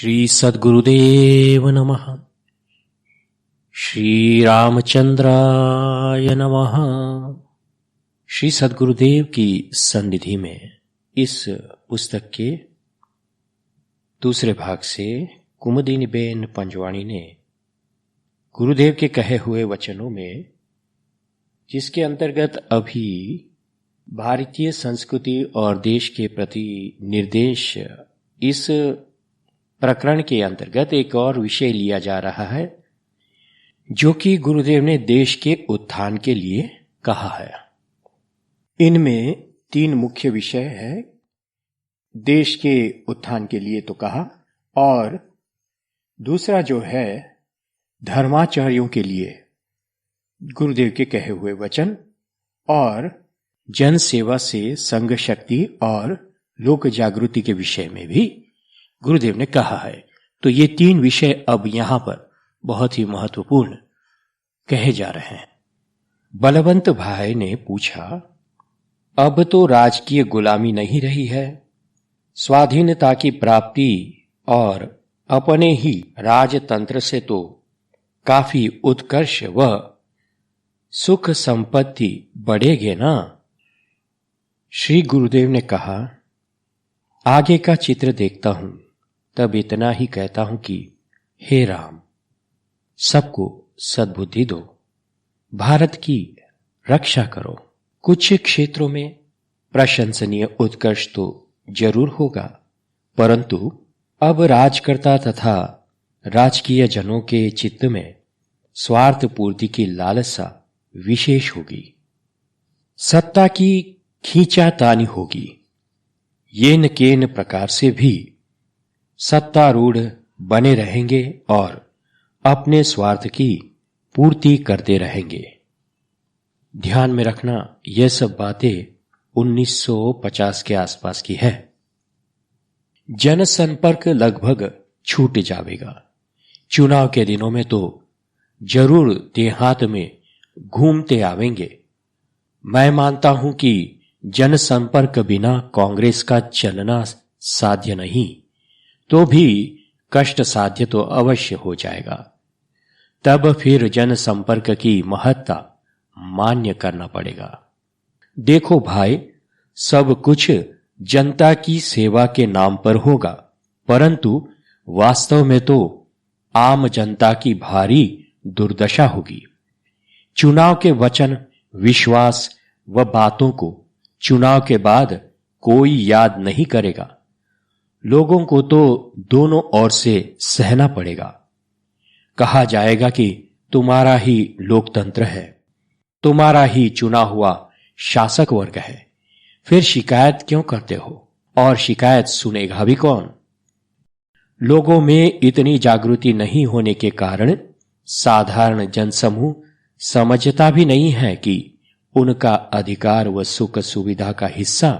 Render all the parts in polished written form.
श्री सद्गुरुदेव नमः। श्री रामचंद्राय नमः। श्री सद्गुरुदेव की सन्निधि में इस पुस्तक के दूसरे भाग से कुमुदिनीबेन पंजवाणी ने गुरुदेव के कहे हुए वचनों में, जिसके अंतर्गत अभी भारतीय संस्कृति और देश के प्रति निर्देश, इस प्रकरण के अंतर्गत एक और विषय लिया जा रहा है जो कि गुरुदेव ने देश के उत्थान के लिए कहा है। इनमें 3 मुख्य विषय है। देश के उत्थान के लिए तो कहा, और दूसरा जो है धर्माचार्यों के लिए गुरुदेव के कहे हुए वचन, और जन सेवा से संघ शक्ति और लोक जागृति के विषय में भी गुरुदेव ने कहा है। तो ये 3 विषय अब यहां पर बहुत ही महत्वपूर्ण कहे जा रहे हैं। बलवंत भाई ने पूछा, अब तो राजकीय गुलामी नहीं रही है, स्वाधीनता की प्राप्ति और अपने ही राजतंत्र से तो काफी उत्कर्ष व सुख संपत्ति बढ़ेगे ना? श्री गुरुदेव ने कहा, आगे का चित्र देखता हूं तब इतना ही कहता हूं कि हे राम, सबको सद्बुद्धि दो, भारत की रक्षा करो। कुछ क्षेत्रों में प्रशंसनीय उत्कर्ष तो जरूर होगा, परंतु अब राजकर्ता तथा राजकीय जनों के चित्त में स्वार्थ पूर्ति की लालसा विशेष होगी, सत्ता की खींचातानी होगी। येन केन प्रकार से भी सत्तारूढ़ बने रहेंगे और अपने स्वार्थ की पूर्ति करते रहेंगे। ध्यान में रखना, यह सब बातें 1950 के आसपास की है। जनसंपर्क लगभग छूट जाएगा। चुनाव के दिनों में तो जरूर देहात में घूमते आवेंगे। मैं मानता हूं कि जनसंपर्क बिना कांग्रेस का चलना साध्य नहीं, तो भी कष्ट साध्य तो अवश्य हो जाएगा। तब फिर जनसंपर्क की महत्ता मान्य करना पड़ेगा। देखो भाई, सब कुछ जनता की सेवा के नाम पर होगा, परंतु वास्तव में तो आम जनता की भारी दुर्दशा होगी। चुनाव के वचन, विश्वास व बातों को चुनाव के बाद कोई याद नहीं करेगा। लोगों को तो दोनों ओर से सहना पड़ेगा। कहा जाएगा कि तुम्हारा ही लोकतंत्र है, तुम्हारा ही चुना हुआ शासक वर्ग है, फिर शिकायत क्यों करते हो? और शिकायत सुनेगा भी कौन? लोगों में इतनी जागृति नहीं होने के कारण साधारण जनसमूह समझता भी नहीं है कि उनका अधिकार व सुख सुविधा का हिस्सा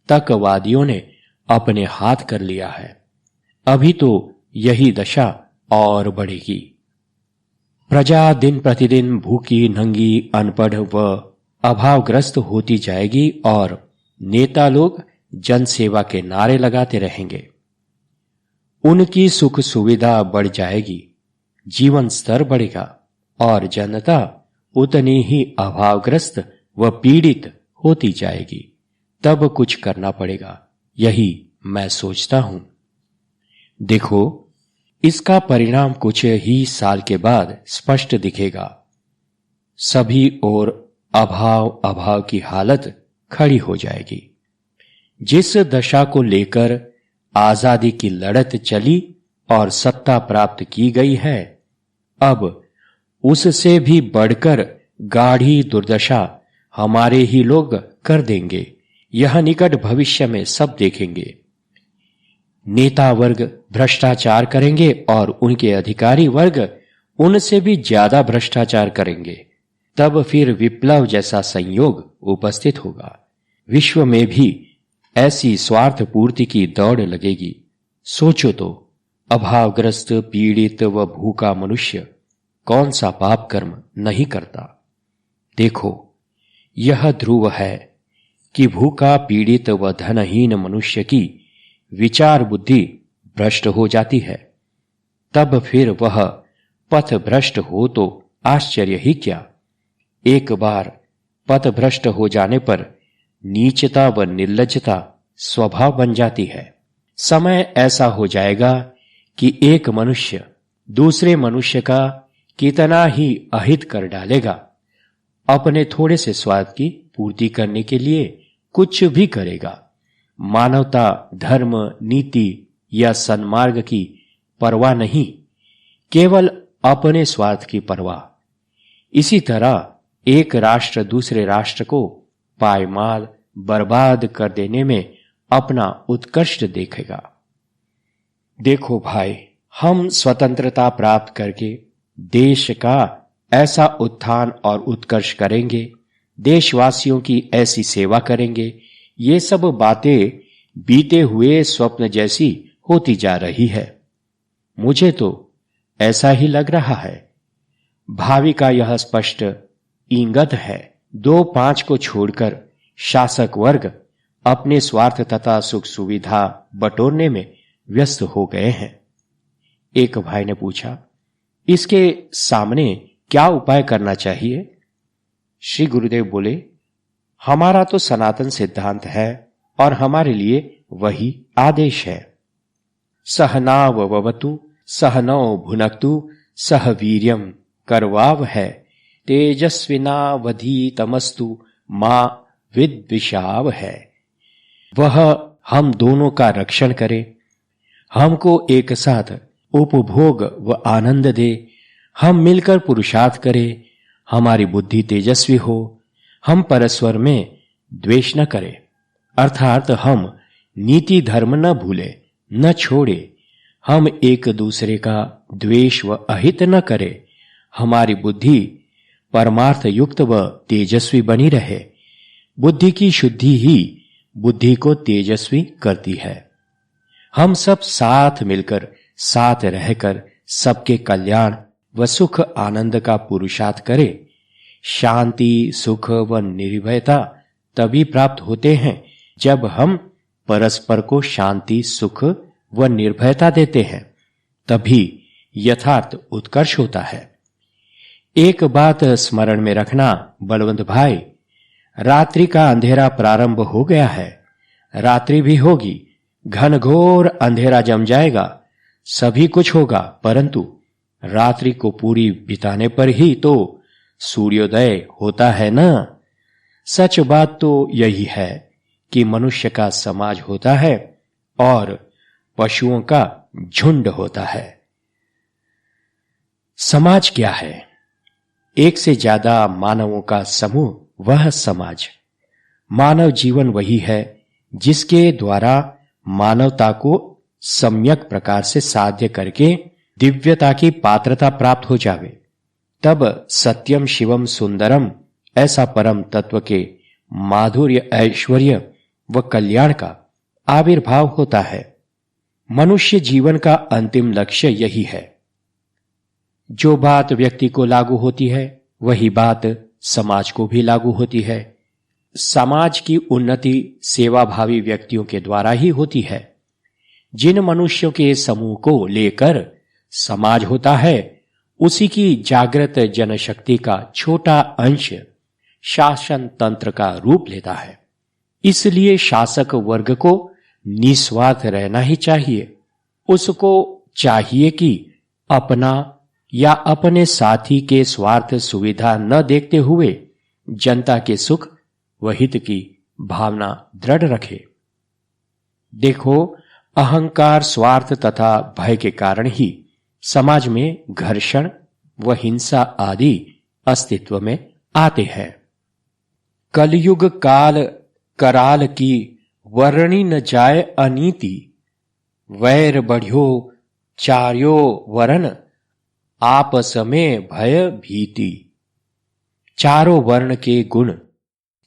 तकवादियों ने अपने हाथ कर लिया है। अभी तो यही दशा और बढ़ेगी। प्रजा दिन प्रतिदिन भूखी, नंगी, अनपढ़ व अभावग्रस्त होती जाएगी और नेता लोग जनसेवा के नारे लगाते रहेंगे। उनकी सुख सुविधा बढ़ जाएगी, जीवन स्तर बढ़ेगा और जनता उतनी ही अभावग्रस्त व पीड़ित होती जाएगी। तब कुछ करना पड़ेगा, यही मैं सोचता हूं। देखो, इसका परिणाम कुछ ही साल के बाद स्पष्ट दिखेगा। सभी ओर अभाव की हालत खड़ी हो जाएगी। जिस दशा को लेकर आजादी की लड़त चली और सत्ता प्राप्त की गई है, अब उससे भी बढ़कर गाढ़ी दुर्दशा हमारे ही लोग कर देंगे। यह निकट भविष्य में सब देखेंगे। नेता वर्ग भ्रष्टाचार करेंगे और उनके अधिकारी वर्ग उनसे भी ज्यादा भ्रष्टाचार करेंगे। तब फिर विप्लव जैसा संयोग उपस्थित होगा। विश्व में भी ऐसी स्वार्थ पूर्ति की दौड़ लगेगी। सोचो तो, अभावग्रस्त, पीड़ित व भूखा मनुष्य कौन सा पाप कर्म नहीं करता? देखो, यह ध्रुव है कि भूखा, पीड़ित व धनहीन मनुष्य की विचार बुद्धि भ्रष्ट हो जाती है, तब फिर वह पथ भ्रष्ट हो तो आश्चर्य ही क्या। एक बार पथ भ्रष्ट हो जाने पर नीचता व निर्लज्जता स्वभाव बन जाती है। समय ऐसा हो जाएगा कि एक मनुष्य दूसरे मनुष्य का कितना ही अहित कर डालेगा, अपने थोड़े से स्वाद की पूर्ति करने के लिए कुछ भी करेगा। मानवता, धर्म, नीति या सन्मार्ग की परवाह नहीं, केवल अपने स्वार्थ की परवाह। इसी तरह एक राष्ट्र दूसरे राष्ट्र को पायमाल बर्बाद कर देने में अपना उत्कर्ष देखेगा। देखो भाई, हम स्वतंत्रता प्राप्त करके देश का ऐसा उत्थान और उत्कर्ष करेंगे, देशवासियों की ऐसी सेवा करेंगे, ये सब बातें बीते हुए स्वप्न जैसी होती जा रही है। मुझे तो ऐसा ही लग रहा है। भावी का यह स्पष्ट इंगित है। 2-5 को छोड़कर शासक वर्ग अपने स्वार्थ तथा सुख सुविधा बटोरने में व्यस्त हो गए हैं। एक भाई ने पूछा, इसके सामने क्या उपाय करना चाहिए? श्री गुरुदेव बोले, हमारा तो सनातन सिद्धांत है और हमारे लिए वही आदेश है। सहनाववतु सहनौ भुनक्तु सह वीर्यम करवाव है तेजस्विनावधीतमस्तु मां विद्विषाव है। वह हम दोनों का रक्षण करे, हमको एक साथ उपभोग व आनंद दे, हम मिलकर पुरुषार्थ करें, हमारी बुद्धि तेजस्वी हो, हम परस्पर में द्वेष न करें, अर्थात हम नीति धर्म न भूले न छोड़े, हम एक दूसरे का द्वेष व अहित न करें, हमारी बुद्धि परमार्थ युक्त व तेजस्वी बनी रहे। बुद्धि की शुद्धि ही बुद्धि को तेजस्वी करती है। हम सब साथ मिलकर, साथ रहकर सबके कल्याण व सुख आनंद का पुरुषार्थ करें। शांति, सुख व निर्भयता तभी प्राप्त होते हैं जब हम परस्पर को शांति, सुख व निर्भयता देते हैं, तभी यथार्थ उत्कर्ष होता है। एक बात स्मरण में रखना बलवंत भाई, रात्रि का अंधेरा प्रारंभ हो गया है, रात्रि भी होगी, घनघोर अंधेरा जम जाएगा, सभी कुछ होगा, परंतु रात्रि को पूरी बिताने पर ही तो सूर्योदय होता है ना। सच बात तो यही है कि मनुष्य का समाज होता है और पशुओं का झुंड होता है। समाज क्या है? एक से ज्यादा मानवों का समूह, वह समाज। मानव जीवन वही है जिसके द्वारा मानवता को सम्यक प्रकार से साध्य करके दिव्यता की पात्रता प्राप्त हो जावे। तब सत्यम शिवम सुंदरम ऐसा परम तत्व के माधुर्य, ऐश्वर्य व कल्याण का आविर्भाव होता है। मनुष्य जीवन का अंतिम लक्ष्य यही है। जो बात व्यक्ति को लागू होती है, वही बात समाज को भी लागू होती है। समाज की उन्नति सेवाभावी व्यक्तियों के द्वारा ही होती है। जिन मनुष्यों के समूह को लेकर समाज होता है, उसी की जागृत जनशक्ति का छोटा अंश शासन तंत्र का रूप लेता है। इसलिए शासक वर्ग को निस्वार्थ रहना ही चाहिए। उसको चाहिए कि अपना या अपने साथी के स्वार्थ सुविधा न देखते हुए जनता के सुख व हित की भावना दृढ़ रखे। देखो, अहंकार, स्वार्थ तथा भय के कारण ही समाज में घर्षण व हिंसा आदि अस्तित्व में आते हैं। कलयुग काल कराल की वर्णी न जाए अनीति, वैर बढ़्यो चार्यो वरण आपस में भय भीति। चारों वर्ण के गुण,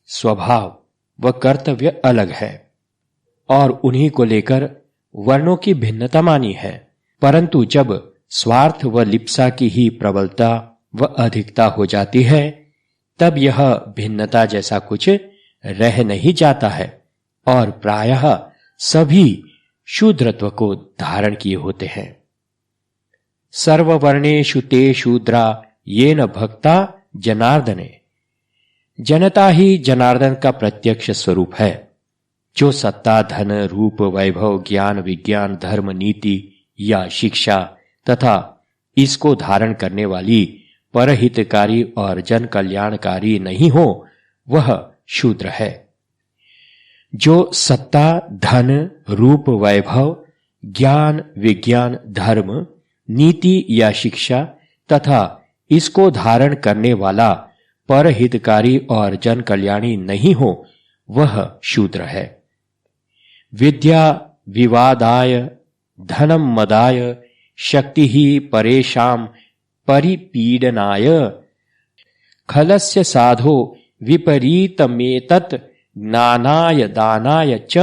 स्वभाव व कर्तव्य अलग है और उन्हीं को लेकर वर्णों की भिन्नता मानी है, परंतु जब स्वार्थ व लिप्सा की ही प्रबलता व अधिकता हो जाती है, तब यह भिन्नता जैसा कुछ रह नहीं जाता है और प्रायः सभी शूद्रत्व को धारण किए होते हैं। सर्ववर्णेषु ते शूद्रा येन भक्ता जनार्दने। जनता ही जनार्दन का प्रत्यक्ष स्वरूप है। जो सत्ता, धन, रूप, वैभव, ज्ञान, विज्ञान, धर्म, नीति या शिक्षा तथा इसको धारण करने वाली परहितकारी और जन कल्याणकारी नहीं हो, वह शूद्र है। जो सत्ता, धन, रूप, वैभव, ज्ञान, विज्ञान, धर्म, नीति या शिक्षा तथा इसको धारण करने वाला परहितकारी और जन कल्याणी नहीं हो, वह शूद्र है। विद्या विवादाय धनम मदाय शक्ति ही परेशाम परिपीडनाय खलस्य साधो विपरीतमेतत् ज्ञानाय दानाय च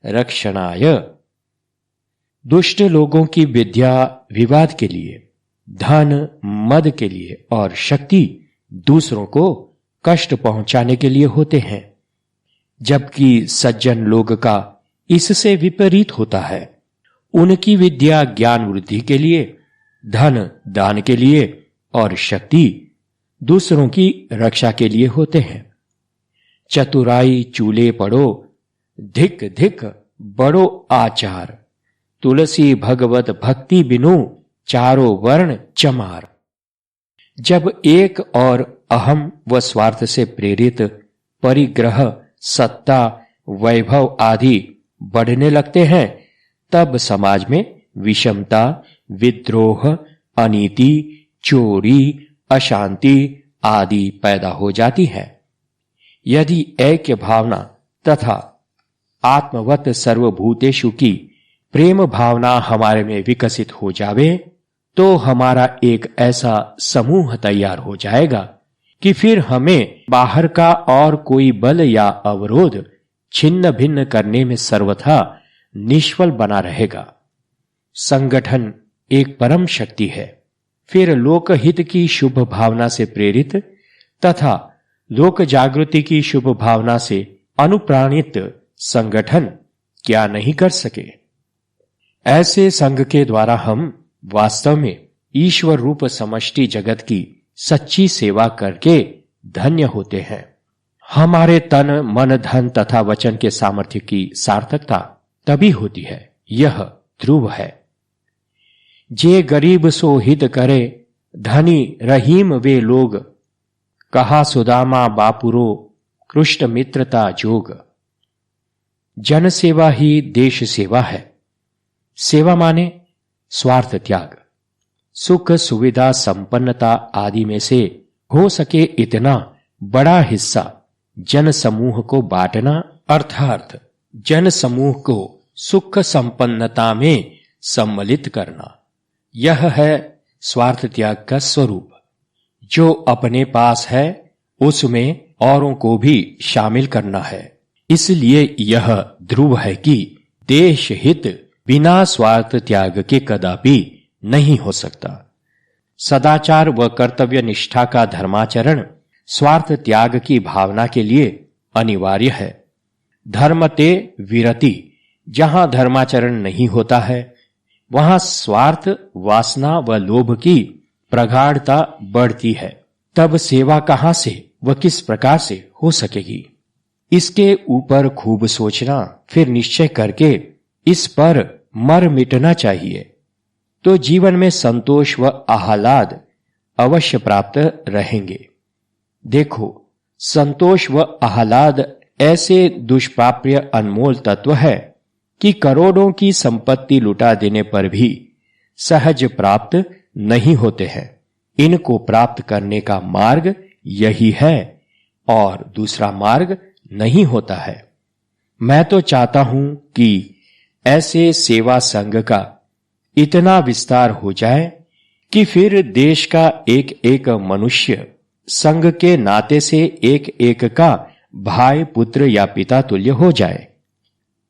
रक्षणाय। दुष्ट लोगों की विद्या विवाद के लिए, धन मद के लिए और शक्ति दूसरों को कष्ट पहुंचाने के लिए होते हैं, जबकि सज्जन लोग का इससे विपरीत होता है। उनकी विद्या ज्ञान वृद्धि के लिए, धन दान के लिए और शक्ति दूसरों की रक्षा के लिए होते हैं। चतुराई चूले पड़ो, धिक धिक बड़ो आचार, तुलसी भगवत भक्ति बिनु चारों वर्ण चमार। जब एक और अहम व स्वार्थ से प्रेरित परिग्रह, सत्ता, वैभव आदि बढ़ने लगते हैं, तब समाज में विषमता, विद्रोह, अनीति, चोरी, अशांति आदि पैदा हो जाती है। यदि ऐक्य भावना तथा आत्मवत सर्वभूतेषु की प्रेम भावना हमारे में विकसित हो जावे, तो हमारा एक ऐसा समूह तैयार हो जाएगा कि फिर हमें बाहर का और कोई बल या अवरोध छिन्न भिन्न करने में सर्वथा निष्फल बना रहेगा। संगठन एक परम शक्ति है। फिर लोकहित की शुभ भावना से प्रेरित तथा लोक जागृति की शुभ भावना से अनुप्राणित संगठन क्या नहीं कर सके। ऐसे संघ के द्वारा हम वास्तव में ईश्वर रूप समष्टि जगत की सच्ची सेवा करके धन्य होते हैं। हमारे तन मन धन तथा वचन के सामर्थ्य की सार्थकता तभी होती है। यह ध्रुव है। जे गरीब सो हित करे, धनी रहीम वे लोग, कहा सुदामा बापुरो कृष्ण मित्रता जोग। जन सेवा ही देश सेवा है। सेवा माने स्वार्थ त्याग, सुख सुविधा संपन्नता आदि में से हो सके इतना बड़ा हिस्सा जन समूह को बांटना, अर्थात जन समूह को सुख संपन्नता में सम्मिलित करना। यह है स्वार्थ त्याग का स्वरूप। जो अपने पास है उसमें औरों को भी शामिल करना है। इसलिए यह ध्रुव है कि देश हित बिना स्वार्थ त्याग के कदापि नहीं हो सकता। सदाचार व कर्तव्य निष्ठा का धर्माचरण स्वार्थ त्याग की भावना के लिए अनिवार्य है। धर्मते विरति, जहां धर्माचरण नहीं होता है वहां स्वार्थ, वासना व लोभ की प्रगाढ़ता बढ़ती है। तब सेवा कहां से व किस प्रकार से हो सकेगी? इसके ऊपर खूब सोचना, फिर निश्चय करके इस पर मर मिटना चाहिए, तो जीवन में संतोष व आह्लाद अवश्य प्राप्त रहेंगे। देखो, संतोष व आह्लाद ऐसे दुष्प्राप्य अनमोल तत्व है कि करोड़ों की संपत्ति लुटा देने पर भी सहज प्राप्त नहीं होते हैं। इनको प्राप्त करने का मार्ग यही है और दूसरा मार्ग नहीं होता है। मैं तो चाहता हूं कि ऐसे सेवा संघ का इतना विस्तार हो जाए कि फिर देश का एक एक मनुष्य संघ के नाते से एक एक का भाई, पुत्र या पिता तुल्य हो जाए।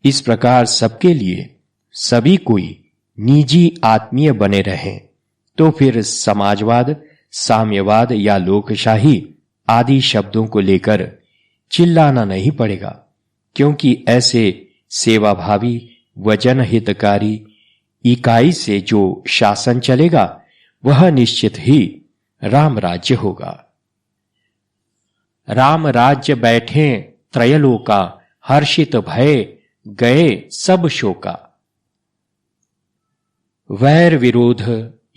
इस प्रकार सबके लिए सभी कोई निजी आत्मीय बने रहें, तो फिर समाजवाद, साम्यवाद या लोकशाही आदि शब्दों को लेकर चिल्लाना नहीं पड़ेगा, क्योंकि ऐसे सेवाभावी व जनहितकारी इकाई से जो शासन चलेगा वह निश्चित ही राम राज्य होगा। राम राज्य बैठे त्रयलोका, हर्षित भय गए सब शोका। वैर विरोध,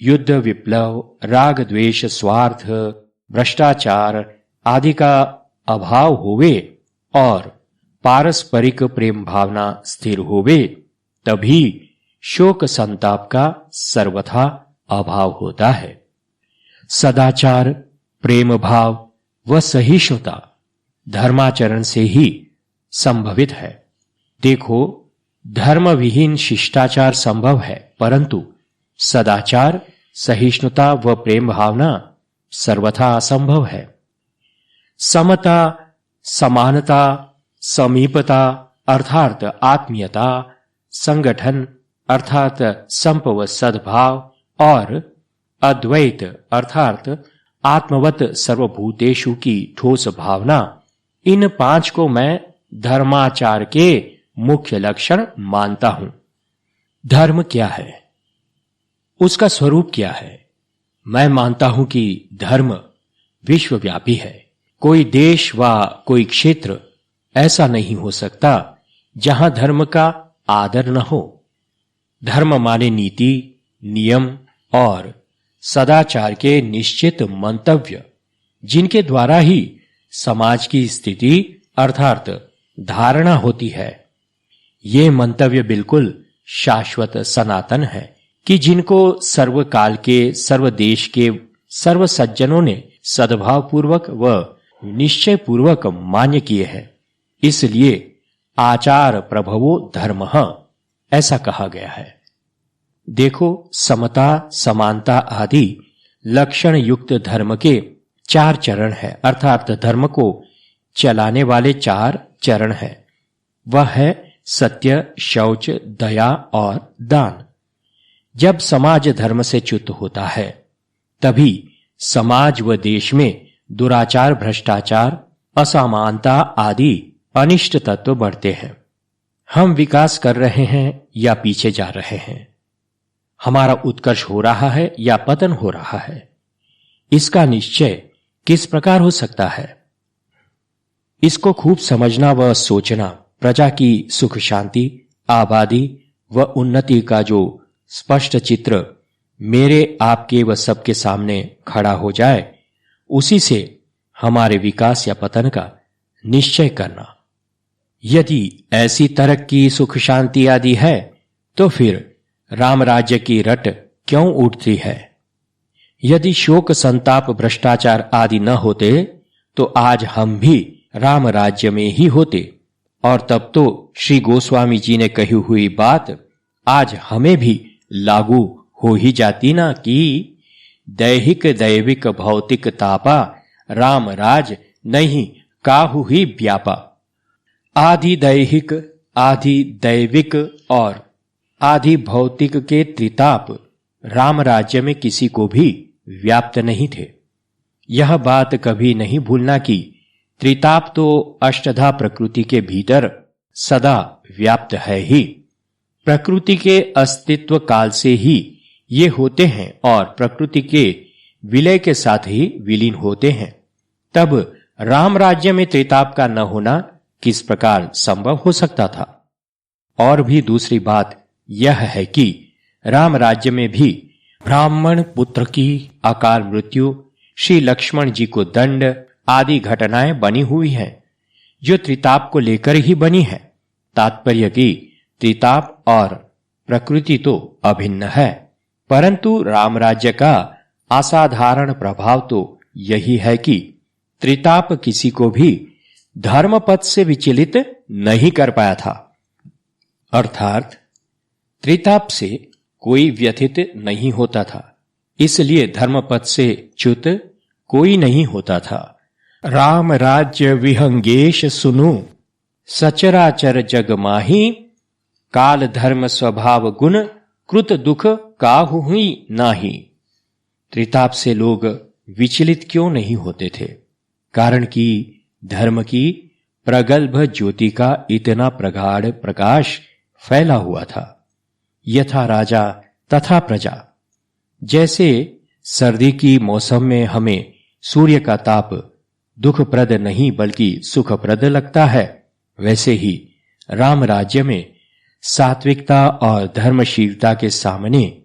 युद्ध विप्लव, राग द्वेष, स्वार्थ, भ्रष्टाचार आदि का अभाव होवे और पारस्परिक प्रेम भावना स्थिर होवे, तभी शोक संताप का सर्वथा अभाव होता है। सदाचार, प्रेम भाव व सहिष्णुता धर्माचरण से ही संभवित है। देखो, धर्म विहीन शिष्टाचार संभव है, परंतु सदाचार, सहिष्णुता व प्रेम भावना सर्वथा असंभव है। समता, समानता, समीपता अर्थात आत्मीयता, संगठन अर्थात संप व सद्भाव और अद्वैत अर्थात आत्मवत सर्वभूतेषु की ठोस भावना, इन पांच को मैं धर्माचार के मुख्य लक्षण मानता हूं। धर्म क्या है? उसका स्वरूप क्या है? मैं मानता हूं कि धर्म विश्वव्यापी है। कोई देश व कोई क्षेत्र ऐसा नहीं हो सकता जहां धर्म का आदर न हो। धर्म माने नीति, नियम और सदाचार के निश्चित मंतव्य, जिनके द्वारा ही समाज की स्थिति अर्थात धारणा होती है। ये मंतव्य बिल्कुल शाश्वत सनातन है कि जिनको सर्वकाल के, सर्वदेश के, सर्व सज्जनों ने सद्भाव पूर्वक व निश्चय पूर्वक मान्य किए हैं। इसलिए आचार प्रभवो धर्मः ऐसा कहा गया है। देखो, समता, समानता आदि लक्षण युक्त धर्म के चार चरण है, अर्थात धर्म को चलाने वाले चार चरण है। वह है सत्य, शौच, दया और दान। जब समाज धर्म से च्युत होता है, तभी समाज व देश में दुराचार, भ्रष्टाचार, असमानता आदि अनिष्ट तत्व बढ़ते हैं। हम विकास कर रहे हैं या पीछे जा रहे हैं, हमारा उत्कर्ष हो रहा है या पतन हो रहा है, इसका निश्चय किस प्रकार हो सकता है? इसको खूब समझना व सोचना प्रजा की सुख शांति, आबादी व उन्नति का जो स्पष्ट चित्र मेरे, आपके व सबके सामने खड़ा हो जाए, उसी से हमारे विकास या पतन का निश्चय करना। यदि ऐसी तरक्की, सुख शांति आदि है, तो फिर राम राज्य की रट क्यों उठती है? यदि शोक, संताप, भ्रष्टाचार आदि न होते तो आज हम भी राम राज्य में ही होते, और तब तो श्री गोस्वामी जी ने कही हुई बात आज हमें भी लागू हो ही जाती ना कि दैहिक दैविक भौतिक तापा, राम राज नहीं काहू ही व्यापा। आधि दैहिक, आधि दैविक और आधि भौतिक के त्रिताप राम राज्य में किसी को भी व्याप्त नहीं थे। यह बात कभी नहीं भूलना कि त्रिताप तो अष्टधा प्रकृति के भीतर सदा व्याप्त है ही। प्रकृति के अस्तित्व काल से ही ये होते हैं और प्रकृति के विलय के साथ ही विलीन होते हैं। तब राम राज्य में त्रिताप का न होना किस प्रकार संभव हो सकता था? और भी दूसरी बात यह है कि राम राज्य में भी ब्राह्मण पुत्र की अकाल मृत्यु, श्री लक्ष्मण जी को दंड आदि घटनाएं बनी हुई हैं, जो त्रिताप को लेकर ही बनी है। तात्पर्य कि त्रिताप और प्रकृति तो अभिन्न है, परंतु राम राज्य का असाधारण प्रभाव तो यही है कि त्रिताप किसी को भी धर्मपथ से विचलित नहीं कर पाया था। अर्थात त्रिताप से कोई व्यथित नहीं होता था, इसलिए धर्मपथ से च्युत कोई नहीं होता था। राम राज्य विहंगेश सुनु, सचराचर जग माही, काल धर्म स्वभाव गुण, कृत दुख काहू ही नाही। त्रिताप से लोग विचलित क्यों नहीं होते थे? कारण कि धर्म की प्रगल्भ ज्योति का इतना प्रगाढ़ प्रकाश फैला हुआ था। यथा राजा तथा प्रजा। जैसे सर्दी की मौसम में हमें सूर्य का ताप दुखप्रद नहीं बल्कि सुखप्रद लगता है, वैसे ही राम राज्य में सात्विकता और धर्मशीलता के सामने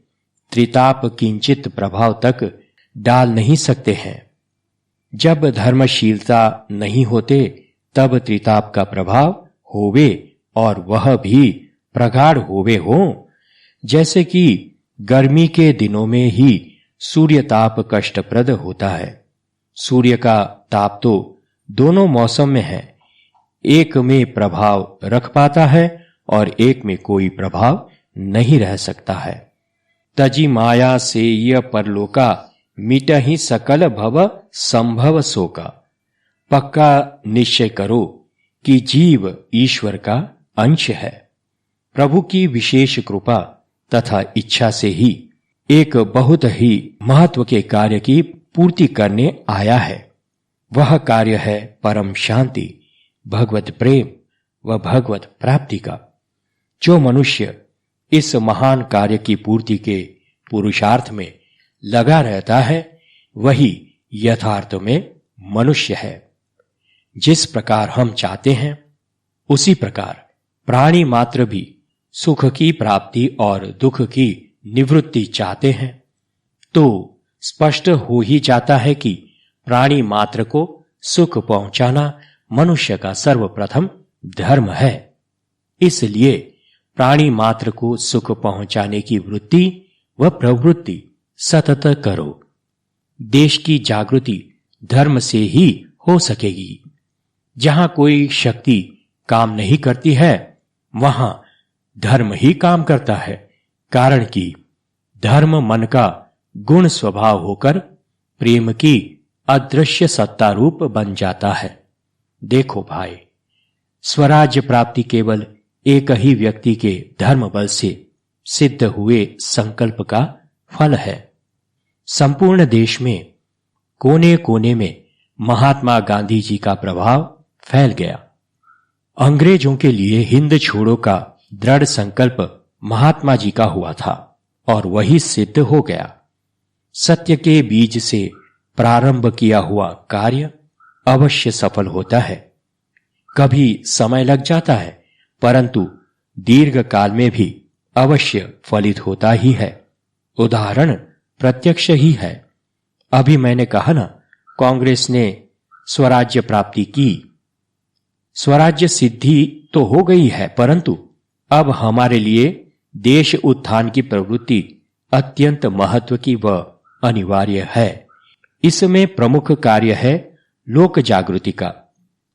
त्रिताप किंचित प्रभाव तक डाल नहीं सकते हैं। जब धर्मशीलता नहीं होते तब त्रिताप का प्रभाव होवे और वह भी प्रगाढ़ होवे हो। जैसे कि गर्मी के दिनों में ही सूर्य ताप कष्टप्रद होता है। सूर्य का ताप तो दोनों मौसम में है, एक में प्रभाव रख पाता है और एक में कोई प्रभाव नहीं रह सकता है। तजी माया से य परलोका मिटहि सकल भव संभव शोका। पक्का निश्चय करो कि जीव ईश्वर का अंश है। प्रभु की विशेष कृपा तथा इच्छा से ही एक बहुत ही महत्व के कार्य की पूर्ति करने आया है। वह कार्य है परम शांति, भगवत प्रेम व भगवत प्राप्ति का। जो मनुष्य इस महान कार्य की पूर्ति के पुरुषार्थ में लगा रहता है वही यथार्थ में मनुष्य है। जिस प्रकार हम चाहते हैं उसी प्रकार प्राणी मात्र भी सुख की प्राप्ति और दुख की निवृत्ति चाहते हैं, तो स्पष्ट हो ही जाता है कि प्राणी मात्र को सुख पहुंचाना मनुष्य का सर्वप्रथम धर्म है। इसलिए प्राणी मात्र को सुख पहुंचाने की वृत्ति व प्रवृत्ति सतत करो। देश की जागृति धर्म से ही हो सकेगी। जहां कोई शक्ति काम नहीं करती है वहां धर्म ही काम करता है, कारण कि धर्म मन का गुण स्वभाव होकर प्रेम की अदृश्य सत्ता रूप बन जाता है। देखो भाई, स्वराज्य प्राप्ति केवल एक ही व्यक्ति के धर्म बल से सिद्ध हुए संकल्प का फल है। संपूर्ण देश में कोने कोने में महात्मा गांधी जी का प्रभाव फैल गया। अंग्रेजों के लिए हिंद छोड़ो का दृढ़ संकल्प महात्मा जी का हुआ था और वही सिद्ध हो गया। सत्य के बीज से प्रारंभ किया हुआ कार्य अवश्य सफल होता है। कभी समय लग जाता है परंतु दीर्घ काल में भी अवश्य फलित होता ही है। उदाहरण प्रत्यक्ष ही है। अभी मैंने कहा ना, कांग्रेस ने स्वराज्य प्राप्ति की। स्वराज्य सिद्धि तो हो गई है परंतु अब हमारे लिए देश उत्थान की प्रवृत्ति अत्यंत महत्व की व अनिवार्य है। इसमें प्रमुख कार्य है लोक जागृति का।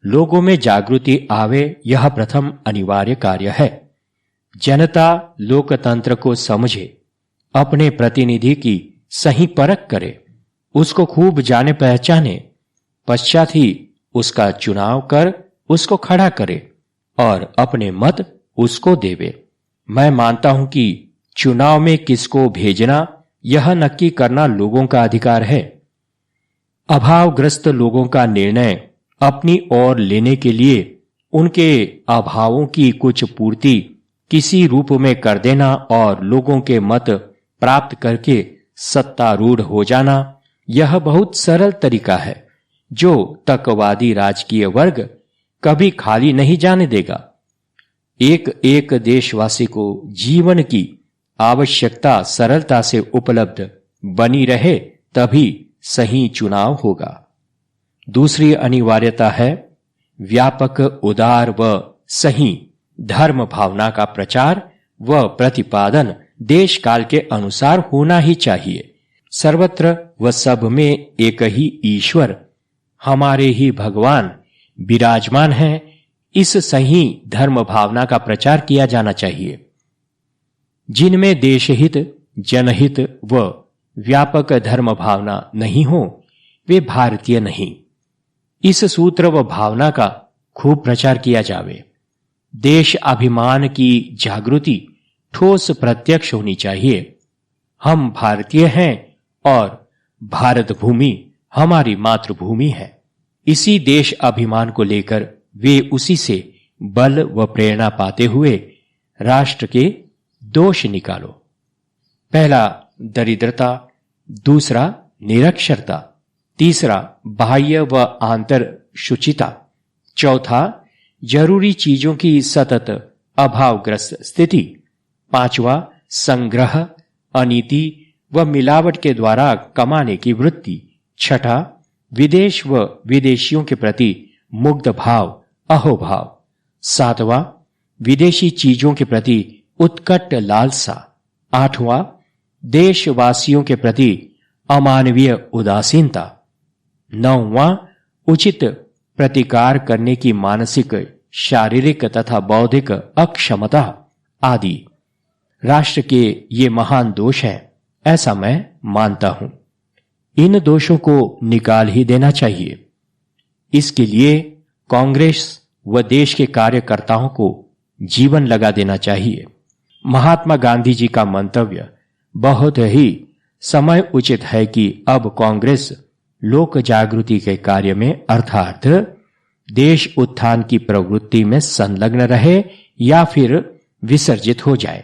लोगों में जागृति आवे यह प्रथम अनिवार्य कार्य है। जनता लोकतंत्र को समझे, अपने प्रतिनिधि की सही परख करे, उसको खूब जाने पहचाने, पश्चात ही उसका चुनाव कर उसको खड़ा करे और अपने मत उसको देवे। मैं मानता हूं कि चुनाव में किसको भेजना यह नक्की करना लोगों का अधिकार है। अभावग्रस्त लोगों का निर्णय अपनी ओर लेने के लिए उनके अभावों की कुछ पूर्ति किसी रूप में कर देना और लोगों के मत प्राप्त करके सत्तारूढ़ हो जाना, यह बहुत सरल तरीका है जो तकवादी राजकीय वर्ग कभी खाली नहीं जाने देगा। एक एक देशवासी को जीवन की आवश्यकता सरलता से उपलब्ध बनी रहे तभी सही चुनाव होगा। दूसरी अनिवार्यता है व्यापक, उदार व सही धर्म भावना का प्रचार व प्रतिपादन देश काल के अनुसार होना ही चाहिए। सर्वत्र व सब में एक ही ईश्वर, हमारे ही भगवान विराजमान है, इस सही धर्म भावना का प्रचार किया जाना चाहिए। जिनमें देशहित, जनहित व व्यापक धर्म भावना नहीं हो वे भारतीय नहीं। इस सूत्र व भावना का खूब प्रचार किया जावे। देश अभिमान की जागृति ठोस प्रत्यक्ष होनी चाहिए। हम भारतीय हैं और भारत भूमि हमारी मातृभूमि है। इसी देश अभिमान को लेकर वे उसी से बल व प्रेरणा पाते हुए राष्ट्र के दोष निकालो। पहला दरिद्रता, दूसरा निरक्षरता, तीसरा बाह्य व आंतर शुचिता, चौथा जरूरी चीजों की सतत अभावग्रस्त स्थिति, पांचवा संग्रह, अनीति व मिलावट के द्वारा कमाने की वृत्ति, छठा विदेश व विदेशियों के प्रति मुग्ध भाव, अहोभाव, सातवां विदेशी चीजों के प्रति उत्कट लालसा, आठवां देशवासियों के प्रति अमानवीय उदासीनता, नौवां उचित प्रतिकार करने की मानसिक, शारीरिक तथा बौद्धिक अक्षमता आदि। राष्ट्र के ये महान दोष हैं, ऐसा मैं मानता हूं। इन दोषों को निकाल ही देना चाहिए। इसके लिए कांग्रेस व देश के कार्यकर्ताओं को जीवन लगा देना चाहिए। महात्मा गांधी जी का मंतव्य बहुत ही समय उचित है कि अब कांग्रेस लोक जागृति के कार्य में अर्थात देश उत्थान की प्रवृत्ति में संलग्न रहे या फिर विसर्जित हो जाए।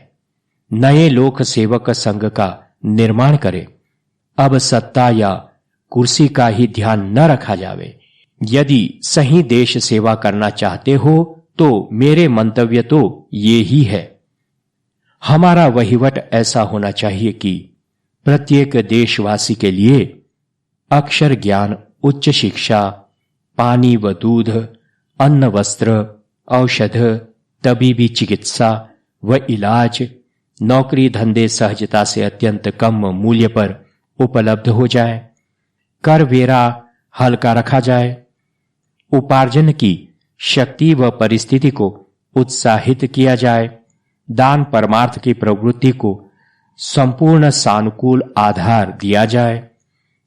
नए लोक सेवक संघ का निर्माण करे। अब सत्ता या कुर्सी का ही ध्यान न रखा जावे। यदि सही देश सेवा करना चाहते हो तो मेरे मंतव्य तो ये ही है। हमारा वहीवट ऐसा होना चाहिए कि प्रत्येक देशवासी के लिए अक्षर ज्ञान, उच्च शिक्षा, पानी व दूध, अन्न वस्त्र, औषध, तबीबी चिकित्सा व इलाज, नौकरी धंधे सहजता से अत्यंत कम मूल्य पर उपलब्ध हो जाए। कर वेरा हल्का रखा जाए। उपार्जन की शक्ति व परिस्थिति को उत्साहित किया जाए। दान परमार्थ की प्रवृत्ति को संपूर्ण सानुकूल आधार दिया जाए।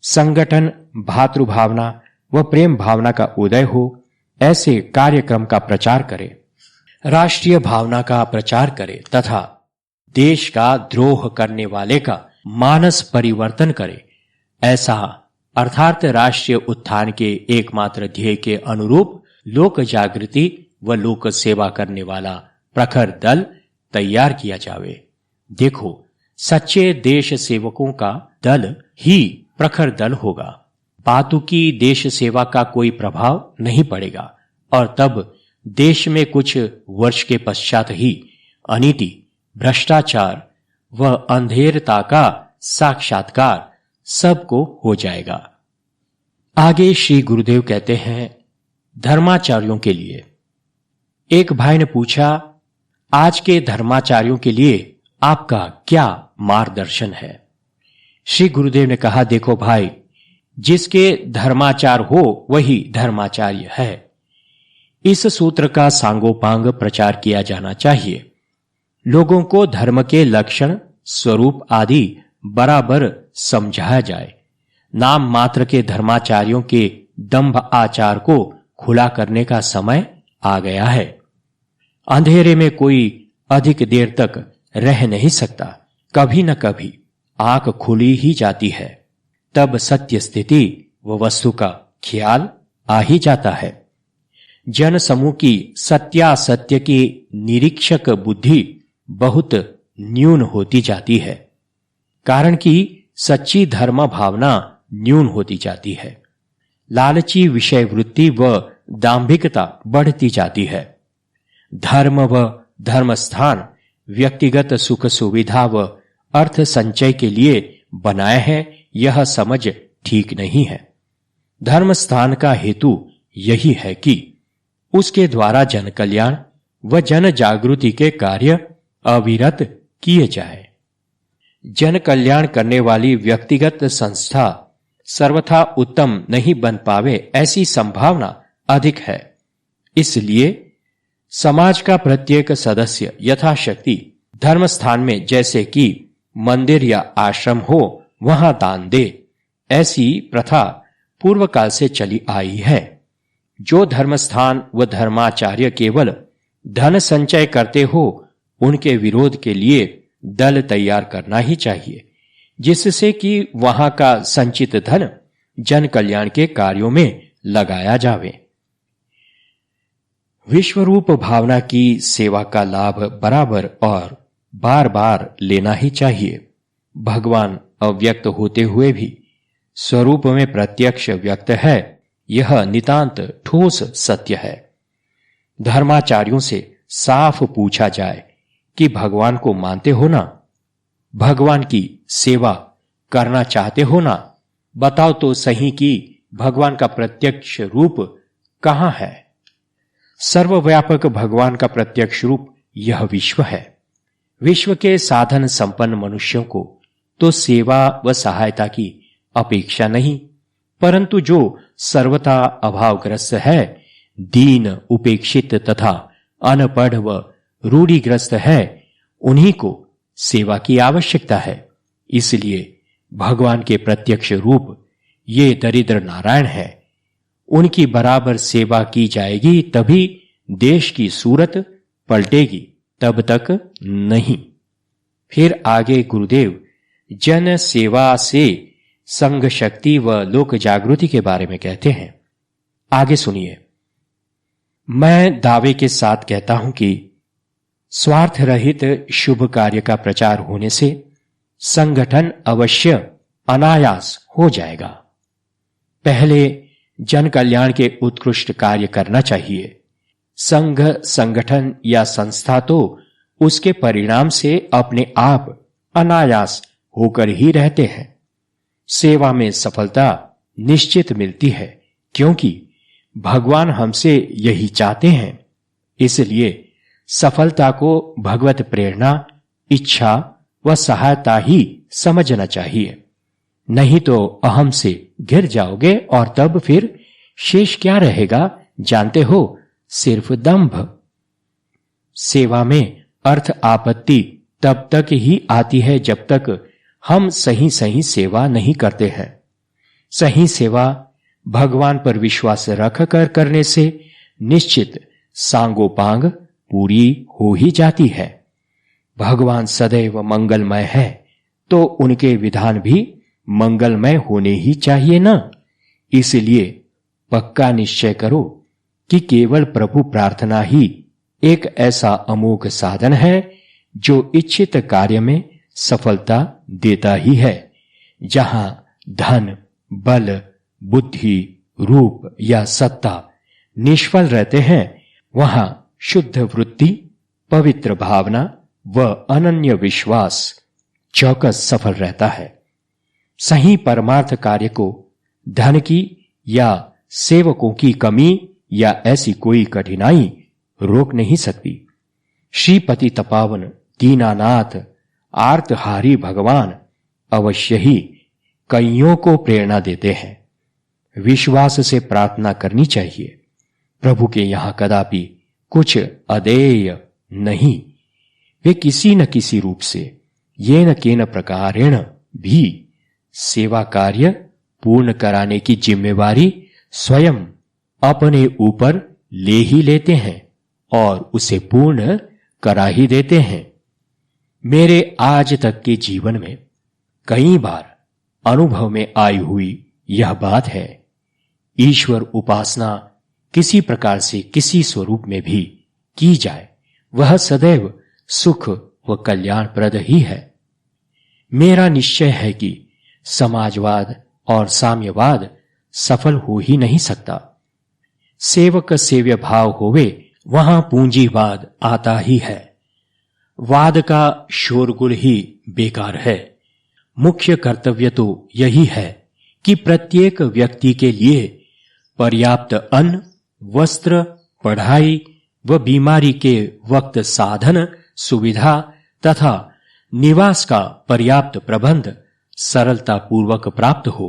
संगठन, भातृभावना व प्रेम भावना का उदय हो, ऐसे कार्यक्रम का प्रचार करे। राष्ट्रीय भावना का प्रचार करे तथा देश का द्रोह करने वाले का मानस परिवर्तन करे। ऐसा अर्थात राष्ट्रीय उत्थान के एकमात्र ध्येय के अनुरूप लोक जागृति व लोक सेवा करने वाला प्रखर दल तैयार किया जावे। देखो, सच्चे देश सेवकों का दल ही प्रखर दल होगा। बातुकी देश सेवा का कोई प्रभाव नहीं पड़ेगा और तब देश में कुछ वर्ष के पश्चात ही अनीति, भ्रष्टाचार व अंधेरता का साक्षात्कार सबको हो जाएगा। आगे श्री गुरुदेव कहते हैं, धर्माचार्यों के लिए। एक भाई ने पूछा, आज के धर्माचार्यों के लिए आपका क्या मार्गदर्शन है? श्री गुरुदेव ने कहा, देखो भाई, जिसके धर्माचार हो वही धर्माचार्य है। इस सूत्र का सांगोपांग प्रचार किया जाना चाहिए। लोगों को धर्म के लक्षण, स्वरूप आदि बराबर समझाया जाए। नाम मात्र के धर्माचार्यों के दंभ आचार को खुला करने का समय आ गया है। अंधेरे में कोई अधिक देर तक रह नहीं सकता। कभी न कभी आंख खुली ही जाती है, तब सत्य स्थिति व वस्तु का ख्याल आ ही जाता है। जन समूह की सत्यासत्य की निरीक्षक बुद्धि बहुत न्यून होती जाती है, कारण कि सच्ची धर्म भावना न्यून होती जाती है। लालची विषय वृत्ति व दांभिकता बढ़ती जाती है। धर्म व धर्मस्थान व्यक्तिगत सुख सुविधा व अर्थ संचय के लिए बनाए हैं, यह समझ ठीक नहीं है। धर्म स्थान का हेतु यही है कि उसके द्वारा जन कल्याण व जन जागृति के कार्य अविरत किए जाए। जन कल्याण करने वाली व्यक्तिगत संस्था सर्वथा उत्तम नहीं बन पावे, ऐसी संभावना अधिक है। इसलिए समाज का प्रत्येक सदस्य यथाशक्ति धर्म स्थान में, जैसे कि मंदिर या आश्रम हो, वहां दान दे। ऐसी प्रथा पूर्व काल से चली आई है। जो धर्मस्थान व धर्माचार्य केवल धन संचय करते हो, उनके विरोध के लिए दल तैयार करना ही चाहिए, जिससे कि वहां का संचित धन जन कल्याण के कार्यों में लगाया जावे। विश्वरूप भावना की सेवा का लाभ बराबर और बार बार लेना ही चाहिए। भगवान अव्यक्त होते हुए भी स्वरूप में प्रत्यक्ष व्यक्त है, यह नितांत ठोस सत्य है। धर्माचार्यों से साफ पूछा जाए कि भगवान को मानते हो ना, भगवान की सेवा करना चाहते हो ना, बताओ तो सही कि भगवान का प्रत्यक्ष रूप कहां है। सर्वव्यापक भगवान का प्रत्यक्ष रूप यह विश्व है। विश्व के साधन संपन्न मनुष्यों को तो सेवा व सहायता की अपेक्षा नहीं, परंतु जो सर्वथा अभावग्रस्त है, दीन, उपेक्षित तथा अनपढ़ व रूढ़िग्रस्त है, उन्हीं को सेवा की आवश्यकता है। इसलिए भगवान के प्रत्यक्ष रूप ये दरिद्र नारायण है। उनकी बराबर सेवा की जाएगी तभी देश की सूरत पलटेगी, तब तक नहीं। फिर आगे गुरुदेव जन सेवा से संघ शक्ति व लोक जागृति के बारे में कहते हैं। आगे सुनिए। मैं दावे के साथ कहता हूं कि स्वार्थ रहित शुभ कार्य का प्रचार होने से संगठन अवश्य अनायास हो जाएगा। पहले जन कल्याण के उत्कृष्ट कार्य करना चाहिए। संघ, संगठन या संस्था तो उसके परिणाम से अपने आप अनायास होकर ही रहते हैं। सेवा में सफलता निश्चित मिलती है, क्योंकि भगवान हमसे यही चाहते हैं। इसलिए सफलता को भगवत प्रेरणा, इच्छा व सहायता ही समझना चाहिए। नहीं तो अहम से घिर जाओगे और तब फिर शेष क्या रहेगा जानते हो? सिर्फ दंभ। सेवा में अर्थ आपत्ति तब तक ही आती है जब तक हम सही सही सेवा नहीं करते हैं। सही सेवा भगवान पर विश्वास रखकर करने से निश्चित सांगोपांग पूरी हो ही जाती है। भगवान सदैव मंगलमय है, तो उनके विधान भी मंगलमय होने ही चाहिए ना। इसलिए पक्का निश्चय करो कि केवल प्रभु प्रार्थना ही एक ऐसा अमोघ साधन है जो इच्छित कार्य में सफलता देता ही है। जहां धन, बल, बुद्धि, रूप या सत्ता निष्फल रहते हैं, वहां शुद्ध वृत्ति, पवित्र भावना व अनन्य विश्वास चौकस सफल रहता है। सही परमार्थ कार्य को धन की या सेवकों की कमी या ऐसी कोई कठिनाई रोक नहीं सकती। श्रीपति तपावन दीनानाथ आर्तहारी भगवान अवश्य ही कईयों को प्रेरणा देते हैं। विश्वास से प्रार्थना करनी चाहिए। प्रभु के यहां कदापि कुछ अदेय नहीं। वे किसी न किसी रूप से येन केन प्रकारेण भी सेवा कार्य पूर्ण कराने की जिम्मेवारी स्वयं अपने ऊपर ले ही लेते हैं और उसे पूर्ण करा ही देते हैं। मेरे आज तक के जीवन में कई बार अनुभव में आई हुई यह बात है, ईश्वर उपासना किसी प्रकार से किसी स्वरूप में भी की जाए, वह सदैव सुख व कल्याणप्रद ही है। मेरा निश्चय है कि समाजवाद और साम्यवाद सफल हो ही नहीं सकता। सेवक सेव्य भाव होवे, वहां पूंजीवाद आता ही है। वाद का शोरगुल ही बेकार है। मुख्य कर्तव्य तो यही है कि प्रत्येक व्यक्ति के लिए पर्याप्त अन्न, वस्त्र, पढ़ाई व बीमारी के वक्त साधन, सुविधा तथा निवास का पर्याप्त प्रबंध सरलता पूर्वक प्राप्त हो।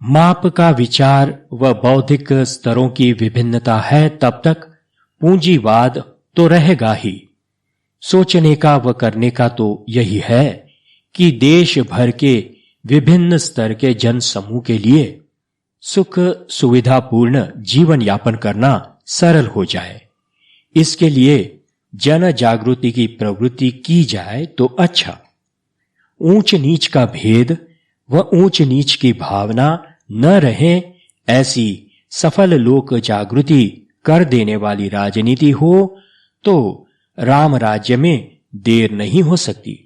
माप का विचार व बौद्धिक स्तरों की विभिन्नता है, तब तक पूंजीवाद तो रहेगा ही। सोचने का व करने का तो यही है कि देश भर के विभिन्न स्तर के जन समूह के लिए सुख सुविधापूर्ण जीवन यापन करना सरल हो जाए। इसके लिए जन जागृति की प्रवृत्ति की जाए तो अच्छा। ऊंच नीच का भेद व ऊंच नीच की भावना न रहे, ऐसी सफल लोक जागृति कर देने वाली राजनीति हो तो राम राज्य में देर नहीं हो सकती।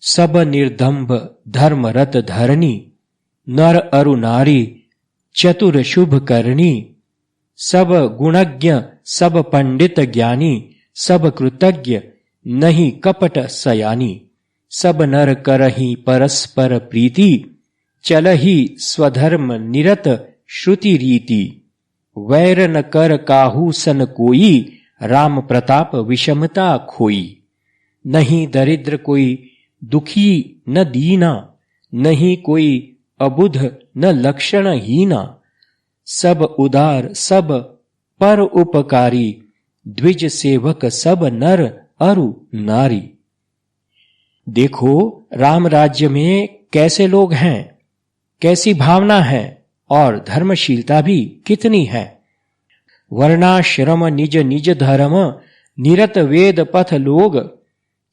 सब निर्दंभ धर्मरत धरणी, नर अरु नारी चतुर शुभ करणी, सब गुणज्ञ सब पंडित ज्ञानी, सब कृतज्ञ नहीं कपट सयानी, सब नर करहि परस्पर प्रीति, चलहि स्वधर्म निरत श्रुति रीति, वैर न कर काहू सन कोई, राम प्रताप विषमता खोई, नहीं दरिद्र कोई दुखी न दीना, नहीं कोई अबुध न लक्षण हीना, सब उदार सब पर उपकारी, द्विज सेवक सब नर अरु नारी। देखो राम राज्य में कैसे लोग हैं, कैसी भावना है और धर्मशीलता भी कितनी है। वर्णाश्रम निज निज धर्म, निरत वेद पथ लोग,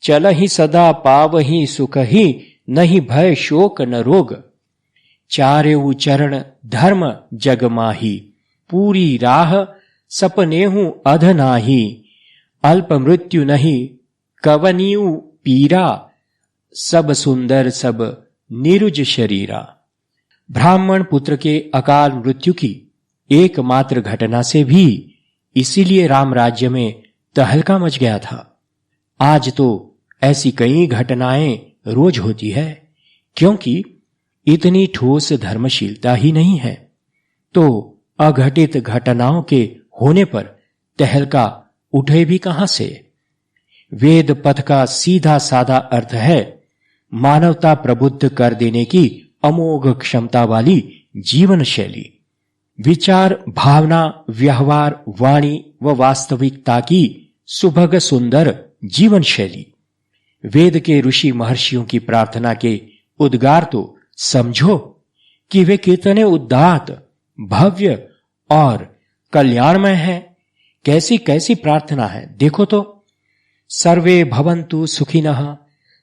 चलहि सदा पावहि सुख ही, नहीं भय शोक न रोग। चारेउ चरण धर्म जग माही, पूरी राह सपनेहु अध नाही, अल्प मृत्यु नहीं कवनीउ पीरा, सब सुंदर सब निरुज शरीरा। ब्राह्मण पुत्र के अकाल मृत्यु की एकमात्र घटना से भी इसीलिए राम राज्य में तहलका मच गया था। आज तो ऐसी कई घटनाएं रोज होती है, क्योंकि इतनी ठोस धर्मशीलता ही नहीं है, तो अघटित घटनाओं के होने पर तहलका उठे भी कहां से। वेद पथ का सीधा साधा अर्थ है मानवता प्रबुद्ध कर देने की अमोघ क्षमता वाली जीवन शैली, विचार भावना व्यवहार वाणी व वास्तविकता की सुभग सुंदर जीवन शैली। वेद के ऋषि महर्षियों की प्रार्थना के उद्गार तो समझो कि वे कितने उदात्त भव्य और कल्याणमय है। कैसी कैसी प्रार्थना है देखो तो। सर्वे भवन्तु सुखिनः,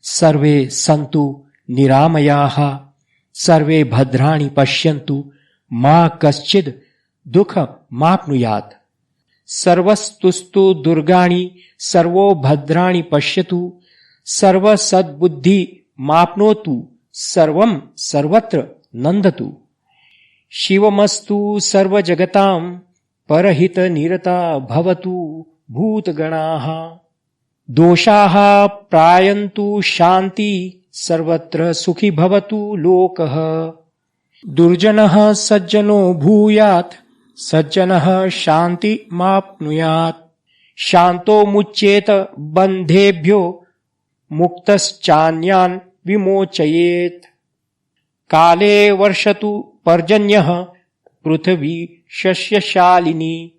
सर्वे सन्तु निरामयाः, सर्वे भद्राणि पश्यन्तु, मा कश्चिद् दुःखमाप्नुयात्, सर्वस्तुस्तु दुर्गाणि सर्वो भद्राणि पश्यतु, सर्वसद्बुद्धि माप्नोतु, सर्वं सर्वत्र नन्दतु। शिवमस्तु सर्वजगतां परहित निरता भवतु भूतगणाः, दोषाः प्रायन्तु शान्ति सर्वत्र सुखी भवतु लोकः। दुर्जनः सज्जनो भूयात्, सज्जनः शान्ति माप्नुयात्, शान्तो मुच्येत बन्धेभ्यो, मुक्तश्चान्यान् विमोचयेत्। काले वर्षतु पर्जन्यः, पृथ्वी शस्यशालिनी,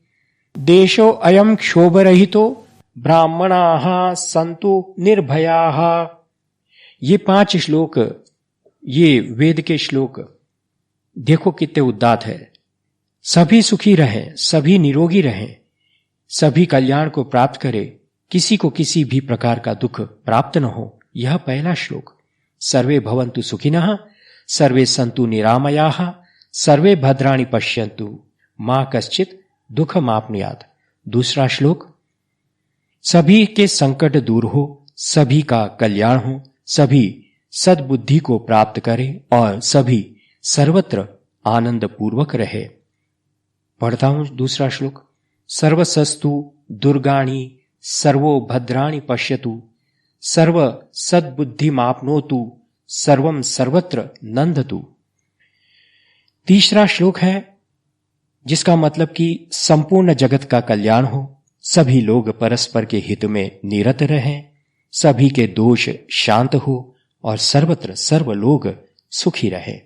देशो अयं क्षोभरहितो, ब्राह्मणाः सन्तु निर्भयाः। ये 5 श्लोक, ये वेद के श्लोक देखो कितने उदात्त है। सभी सुखी रहें, सभी निरोगी रहें, सभी कल्याण को प्राप्त करें, किसी को किसी भी प्रकार का दुख प्राप्त न हो। यह पहला श्लोक। सर्वे भवन्तु सुखिनः, सर्वे सन्तु निरामयाः, सर्वे भद्राणि पश्यन्तु, मा कश्चित् दुःखमाप्नुयात्। दूसरा श्लोक। सभी के संकट दूर हो, सभी का कल्याण हो, सभी सद्बुद्धि को प्राप्त करें और सभी सर्वत्र आनंद पूर्वक रहे। पढ़ता हूं दूसरा श्लोक। सर्वसस्तु दुर्गाणि सर्वो भद्राणि पश्यतु, सर्व सद्बुद्धिमाप्नोतु, सर्वं सर्वत्र नंदतु। तीसरा श्लोक है जिसका मतलब कि संपूर्ण जगत का कल्याण हो, सभी लोग परस्पर के हित में निरत रहें, सभी के दोष शांत हो और सर्वत्र सर्व लोग सुखी रहे।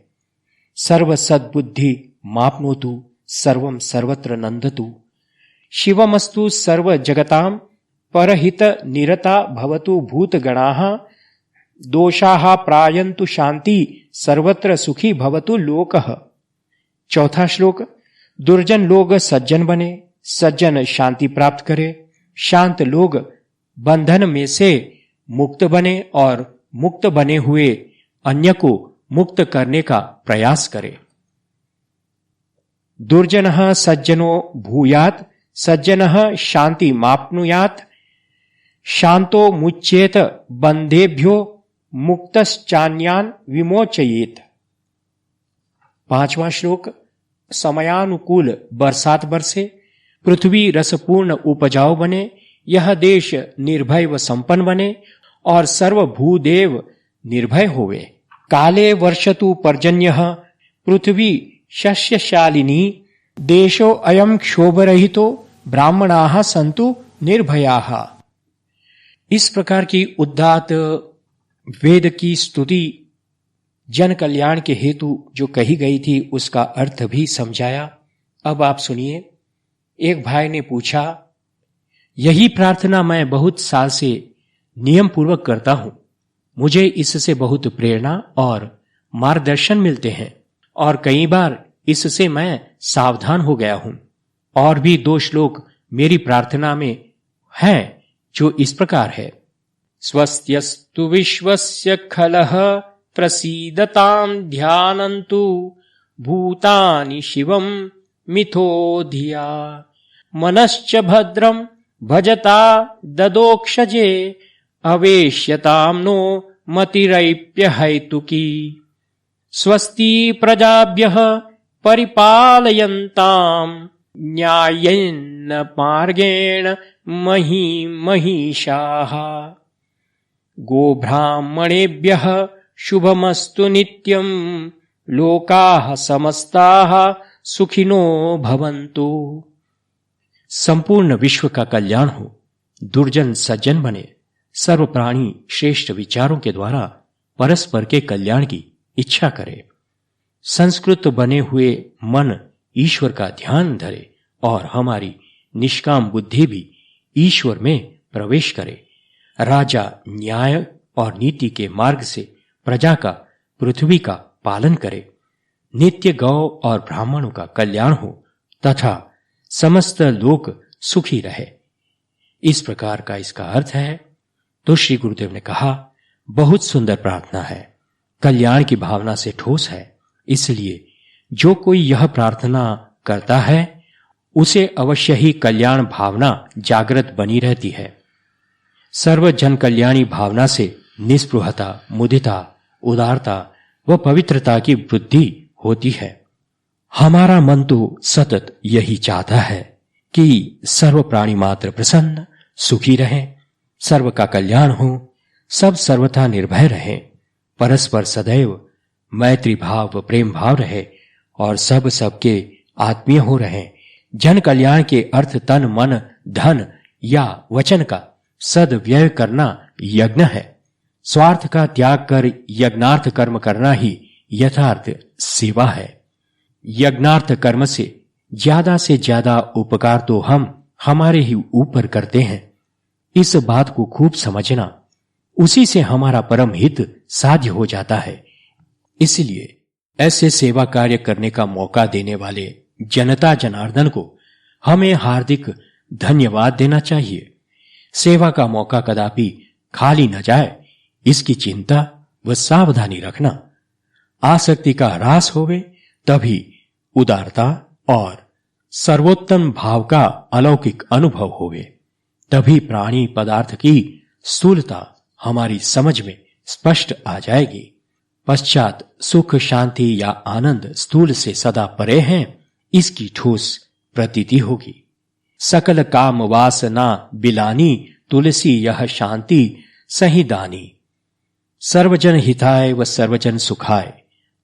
सर्व सद्बुद्धि माप्नोतु, सर्वं सर्वत्र नंदतु। शिवमस्तु सर्व जगतां परहित निरता भवतु भूतगणाः, दोषाः प्रायन्तु शांति सर्वत्र सुखी भवतु लोकः। चौथा श्लोक। दुर्जन लोग सज्जन बने, सज्जन शांति प्राप्त करे, शांत लोग बंधन में से मुक्त बने और मुक्त बने हुए अन्य को मुक्त करने का प्रयास करे। दुर्जनः सज्जनो भूयात्, सज्जनः शान्तिमाप्नुयात् शान्तो मुच्येत बन्धेभ्यो मुक्तश्चान्यान् विमोचयेत। 5वां श्लोक। समयानुकूल बरसात बरसे, पृथ्वी रसपूर्ण उपजाऊ बने, यह देश निर्भय व संपन्न बने और सर्व भूदेव निर्भय होवे। काले वर्षतु पर्जन्यः पृथ्वी शस्यशालिनी, देशो अयं क्षोभरहितो ब्राह्मणाः सन्तु निर्भयाः। इस प्रकार की उदात्त वेद की स्तुति जन कल्याण के हेतु जो कही गई थी उसका अर्थ भी समझाया। अब आप सुनिए। एक भाई ने पूछा, यही प्रार्थना मैं बहुत साल से नियम पूर्वक करता हूं, मुझे इससे बहुत प्रेरणा और मार्गदर्शन मिलते हैं और कई बार इससे मैं सावधान हो गया हूं। और भी 2 श्लोक मेरी प्रार्थना में हैं जो इस प्रकार है। स्वस्त्यस्तु विश्वस्य खलः प्रसीदतां ध्यानन्तु भूतानि शिवं मिथो धिया मनश्च भद्रं भजता ददोक्षजे अवेश्यतां नो मतिरैप्यहैतुकी स्वस्ति प्रजाभ्यः परिपालयन्तां न्यायेन मार्गेण महिषाः गोब्राह्मणेभ्यः शुभमस्तु नित्यं लोकाः समस्ताः सुखिनो भवन्तु। संपूर्ण विश्व का कल्याण हो, दुर्जन सज्जन बने, सर्व प्राणी श्रेष्ठ विचारों के द्वारा परस्पर के कल्याण की इच्छा करे, संस्कृत बने हुए मन ईश्वर का ध्यान धरे और हमारी निष्काम बुद्धि भी ईश्वर में प्रवेश करे। राजा न्याय और नीति के मार्ग से प्रजा का, पृथ्वी का पालन करे। नित्य गौ और ब्राह्मणों का कल्याण हो तथा समस्त लोग सुखी रहे। इस प्रकार का इसका अर्थ है। तो श्री गुरुदेव ने कहा, बहुत सुंदर प्रार्थना है, कल्याण की भावना से ठोस है, इसलिए जो कोई यह प्रार्थना करता है उसे अवश्य ही कल्याण भावना जागृत बनी रहती है। सर्व जन कल्याणी भावना से निस्पृहता, मुदिता, उदारता व पवित्रता की वृद्धि होती है। हमारा मन तो सतत यही चाहता है कि सर्व प्राणी मात्र प्रसन्न सुखी रहें, सर्व का कल्याण हो, सब सर्वथा निर्भय रहें, परस्पर सदैव मैत्री भाव व प्रेम भाव रहे और सब सबके आत्मीय हो रहें। जन कल्याण के अर्थ तन मन धन या वचन का सदव्यय करना यज्ञ है। स्वार्थ का त्याग कर यज्ञार्थ कर्म करना ही यथार्थ सेवा है। यज्ञार्थ कर्म से ज्यादा उपकार तो हम हमारे ही ऊपर करते हैं। इस बात को खूब समझना, उसी से हमारा परम हित साध्य हो जाता है। इसलिए ऐसे सेवा कार्य करने का मौका देने वाले जनता जनार्दन को हमें हार्दिक धन्यवाद देना चाहिए। सेवा का मौका कदापि खाली न जाए, इसकी चिंता व सावधानी रखना। आसक्ति का ह्रास होवे तभी उदारता और सर्वोत्तम भाव का अलौकिक अनुभव होवे, तभी प्राणी पदार्थ की स्थूलता हमारी समझ में स्पष्ट आ जाएगी। पश्चात सुख शांति या आनंद स्थूल से सदा परे हैं, इसकी ठोस प्रतीति होगी। सकल काम वासना बिलानी, तुलसी यह शांति सही दानी। सर्वजन हिताय व सर्वजन सुखाय,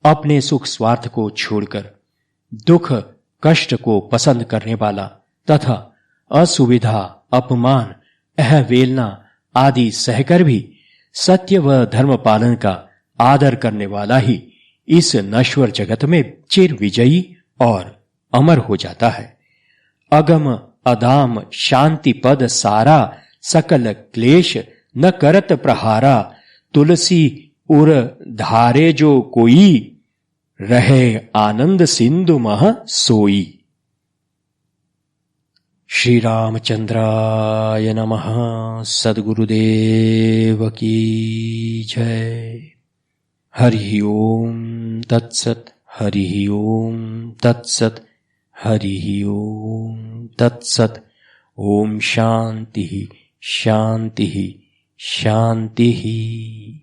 अपने सुख स्वार्थ को छोड़कर दुख कष्ट को पसंद करने वाला तथा असुविधा अपमान अहवेलना आदि सहकर भी सत्य व धर्म पालन का आदर करने वाला ही इस नश्वर जगत में चिर विजयी और अमर हो जाता है। अगम अदाम शांति पद सारा, सकल क्लेश न करत प्रहारा। तुलसी उर धारे जो कोई, रहे आनंद सिंधु मह सोई। श्री रामचंद्राय नमः। सद्गुरुदेव की जय। हरि ओम तत्सत। हरि ओम तत्सत। हरि ओम तत्सत। ओम शांति शांति शांति।